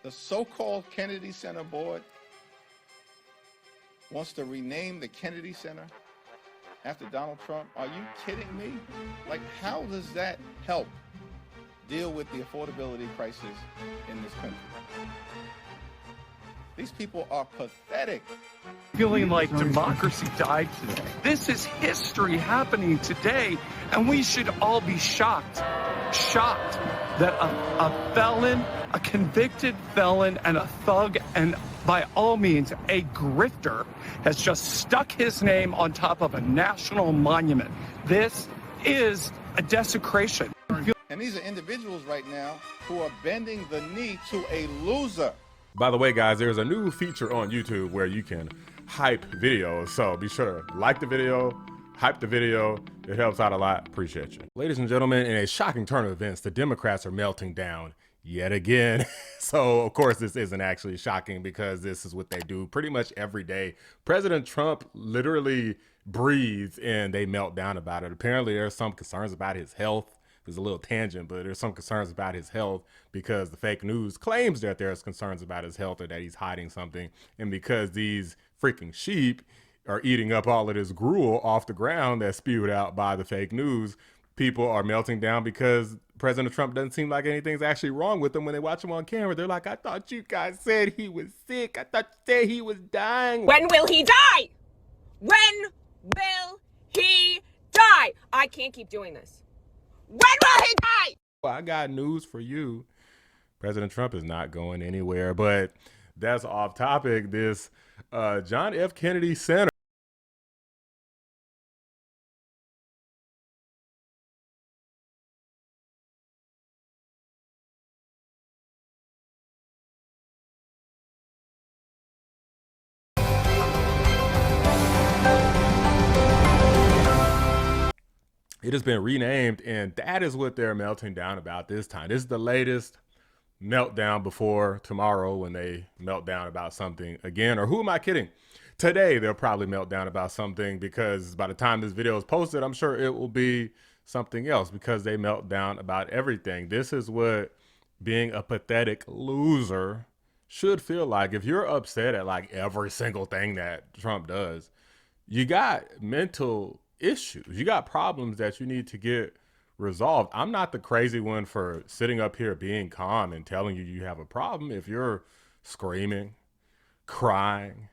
The so-called Kennedy Center board wants to rename the Kennedy Center after Donald Trump. Are you kidding me? Like, how does that help deal with the affordability crisis in this country? These people are pathetic. Feeling like democracy died today. This is history happening today, and we should all be shocked that a felon, a convicted felon, and a thug, and by all means a grifter, has just stuck his name on top of a national monument. This is a desecration. And these are individuals right now who are bending the knee to a loser. By the way, guys, there's a new feature on YouTube where you can hype videos. So be sure to like the video, hype the video. It helps out a lot. Appreciate you. Ladies and gentlemen, in a shocking turn of events, the Democrats are melting down yet again. So, of course, this isn't actually shocking because this is what they do pretty much every day. President Trump literally breathes and they melt down about it. Apparently, there's some concerns about his health. There's a little tangent, but there's some concerns about his health because the fake news claims that there's concerns about his health or that he's hiding something. And because these freaking sheep are eating up all of this gruel off the ground that's spewed out by the fake news, people are melting down because President Trump doesn't seem like anything's actually wrong with him when they watch him on camera. They're like, I thought you guys said he was sick. I thought you said he was dying. When will he die? When will he die? I can't keep doing this. When will he die? Well, I got news for you. President Trump is not going anywhere, but that's off topic. This John F. Kennedy Center. It has been renamed, and that is what they're melting down about this time. This is the latest meltdown before tomorrow when they melt down about something again. Or who am I kidding? Today, they'll probably melt down about something because by the time this video is posted, I'm sure it will be something else because they melt down about everything. This is what being a pathetic loser should feel like. If you're upset at like every single thing that Trump does, you got mental issues. You got problems that you need to get resolved. I'm not the crazy one for sitting up here being calm and telling you you have a problem. If you're screaming, crying,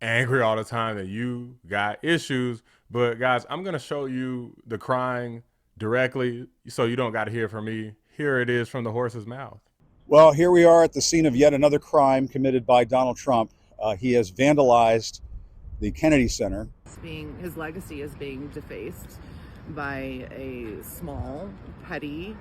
angry all the time, that you got issues. But guys, I'm going to show you the crying directly so you don't got to hear from me. Here it is from the horse's mouth. Well, here we are at the scene of yet another crime committed by Donald Trump. He has vandalized the Kennedy Center. His legacy is being defaced by a small, petty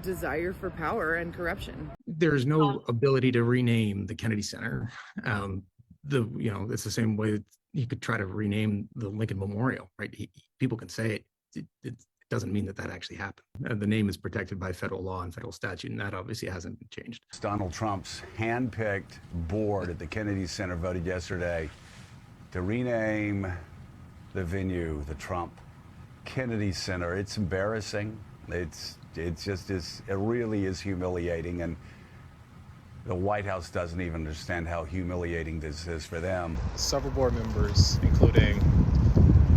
desire for power and corruption. There's no ability to rename the Kennedy Center. It's the same way that you could try to rename the Lincoln Memorial, right? People can say it. It doesn't mean that actually happened. The name is protected by federal law and federal statute, and that obviously hasn't been changed. Donald Trump's hand-picked board at the Kennedy Center voted yesterday to rename the venue the Trump Kennedy Center. It's embarrassing. It really is humiliating, and the White House doesn't even understand how humiliating this is for them. Several board members, including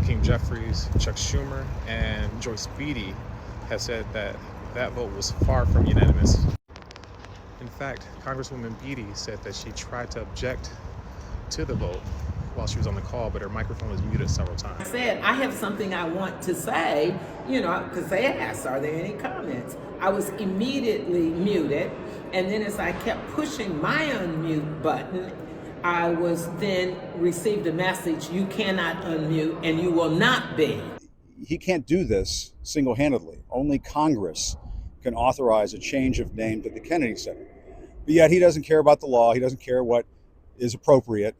King Jeffries, Chuck Schumer, and Joyce Beatty, have said that that vote was far from unanimous. In fact, Congresswoman Beatty said that she tried to object to the vote while she was on the call, but her microphone was muted several times. I said, I have something I want to say, because they asked, are there any comments? I was immediately muted, and then as I kept pushing my unmute button, I was then received a message, you cannot unmute and you will not be. He can't do this single-handedly. Only Congress can authorize a change of name to the Kennedy Center. But yet he doesn't care about the law. He doesn't care what is appropriate.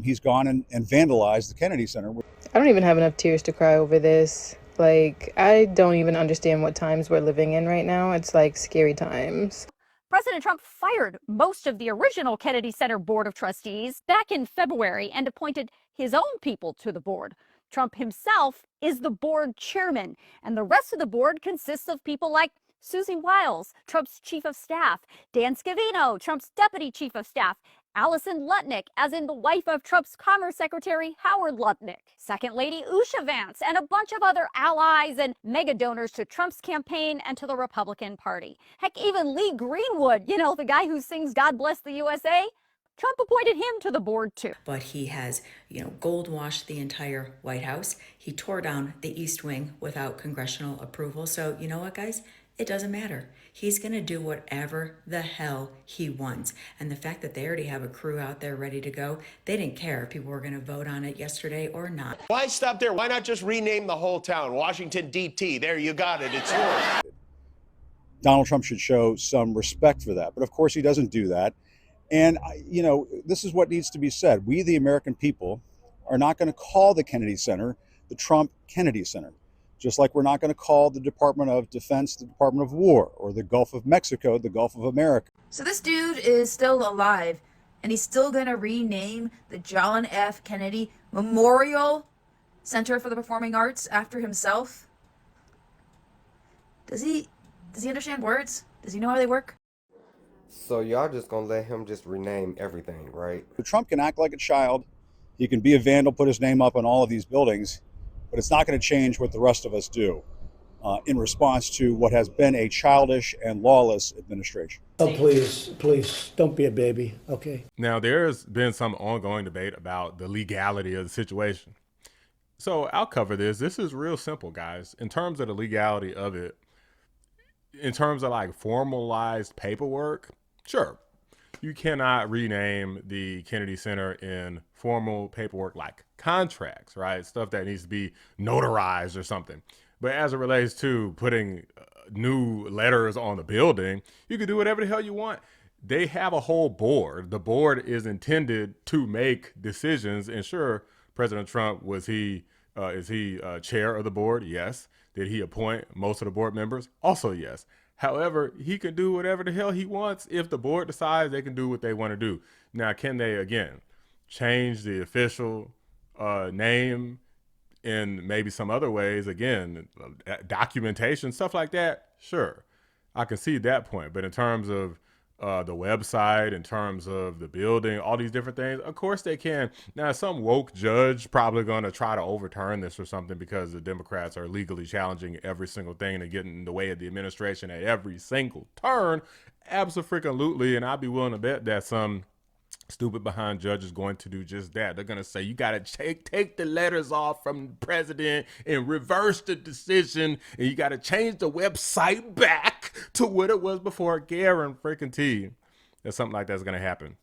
He's gone and vandalized the Kennedy Center. I don't even have enough tears to cry over this. I don't even understand what times we're living in right now. It's like scary times. President Trump fired most of the original Kennedy Center Board of Trustees back in February and appointed his own people to the board. Trump himself is the board chairman, and the rest of the board consists of people like Susie Wiles, Trump's chief of staff, Dan Scavino, Trump's deputy chief of staff, Allison Lutnick, as in the wife of Trump's Commerce Secretary Howard Lutnick, Second Lady Usha Vance, and a bunch of other allies and mega donors to Trump's campaign and to the Republican Party. Heck, even Lee Greenwood, you know, the guy who sings God Bless the USA, Trump appointed him to the board too. But he has, gold washed the entire White House. He tore down the East Wing without congressional approval. So you know what, guys? It doesn't matter. He's going to do whatever the hell he wants. And the fact that they already have a crew out there ready to go, they didn't care if people were going to vote on it yesterday or not. Why stop there? Why not just rename the whole town? Washington, D.T. There, you got it. It's yours. Donald Trump should show some respect for that. But of course, he doesn't do that. And, this is what needs to be said. We, the American people, are not going to call the Kennedy Center the Trump Kennedy Center. Just like we're not going to call the Department of Defense the Department of War, or the Gulf of Mexico the Gulf of America. So this dude is still alive, and he's still going to rename the John F. Kennedy Memorial Center for the Performing Arts after himself? Does he understand words? Does he know how they work? So y'all just gonna let him just rename everything, right? Trump can act like a child. He can be a vandal, put his name up on all of these buildings, but it's not going to change what the rest of us do in response to what has been a childish and lawless administration. Oh, please, don't be a baby, okay? Now, there's been some ongoing debate about the legality of the situation. So I'll cover this. This is real simple, guys. In terms of the legality of it, in terms of like formalized paperwork, sure. You cannot rename the Kennedy Center in formal paperwork like contracts, right? Stuff that needs to be notarized or something. But as it relates to putting new letters on the building, you can do whatever the hell you want. They have a whole board. The board is intended to make decisions. And sure, President Trump, is he chair of the board? Yes. Did he appoint most of the board members? Also, yes. However, he can do whatever the hell he wants. If the board decides, they can do what they want to do. Now, can they, again, change the official name in maybe some other ways? Again, documentation, stuff like that? Sure. I can see that point. But in terms of the website, in terms of the building, all these different things, of course they can. Now, some woke judge probably going to try to overturn this or something because the Democrats are legally challenging every single thing and getting in the way of the administration at every single turn. Abso-freaking-lutely. And I'd be willing to bet that some stupid behind judge is going to do just that. They're going to say, you got to take the letters off from the president and reverse the decision. And you got to change the website back to what it was before. Guarantee that something like that's going to happen.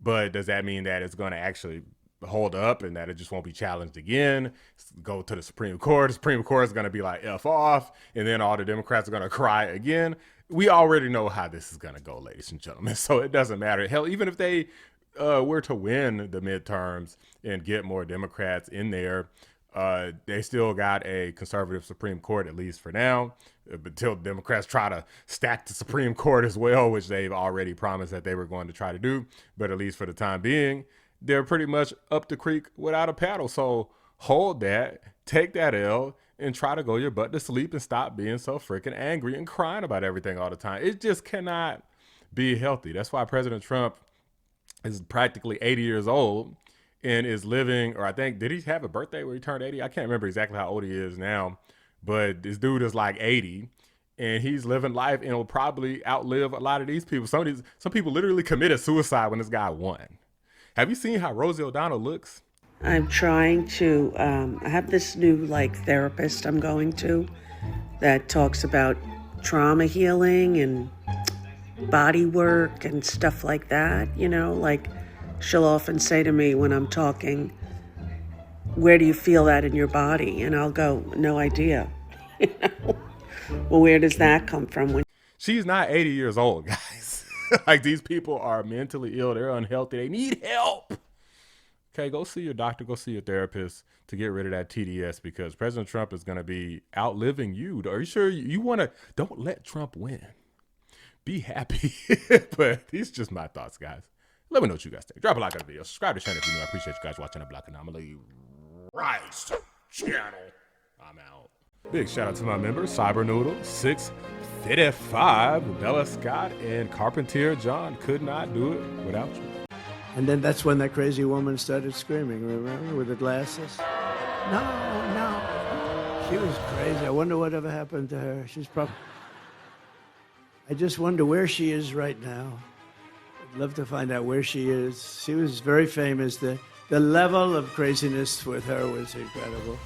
But does that mean that it's going to actually hold up and that it just won't be challenged again? Go to the Supreme Court. The Supreme Court is going to be like F off. And then all the Democrats are going to cry again. We already know how this is going to go, ladies and gentlemen. So it doesn't matter. Hell, even if they were to win the midterms and get more Democrats in there, they still got a conservative Supreme Court, at least for now, until Democrats try to stack the Supreme Court as well, which they've already promised that they were going to try to do. But at least for the time being, they're pretty much up the creek without a paddle. So hold that, take that L, and try to go your butt to sleep and stop being so freaking angry and crying about everything all the time. It just cannot be healthy. That's why President Trump is practically 80 years old and is living, or I think, did he have a birthday where he turned 80? I can't remember exactly how old he is now, but this dude is like 80 and he's living life and will probably outlive a lot of these people. Some people literally committed suicide when this guy won. Have you seen how Rosie O'Donnell looks? I'm trying to, I have this new therapist I'm going to that talks about trauma healing and body work and stuff like that, she'll often say to me when I'm talking, where do you feel that in your body? And I'll go, no idea. Well, where does that come from? She's not 80 years old, guys. Like, these people are mentally ill. They're unhealthy. They need help. Okay, go see your doctor. Go see your therapist to get rid of that TDS, because President Trump is going to be outliving you. Are you sure you want to? Don't let Trump win. Be happy. But these are just my thoughts, guys. Let me know what you guys think. Drop a like on the video. Subscribe to the channel if you're new. I appreciate you guys watching the Black Anomaly Rise channel. I'm out. Big shout out to my members, Cyber Noodle, 655, Bella Scott, and Carpentier John. Could not do it without you. And then that's when that crazy woman started screaming, remember, with the glasses? No. She was crazy. I wonder whatever happened to her. She's probably... I just wonder where she is right now. I'd love to find out where she is. She was very famous. The level of craziness with her was incredible.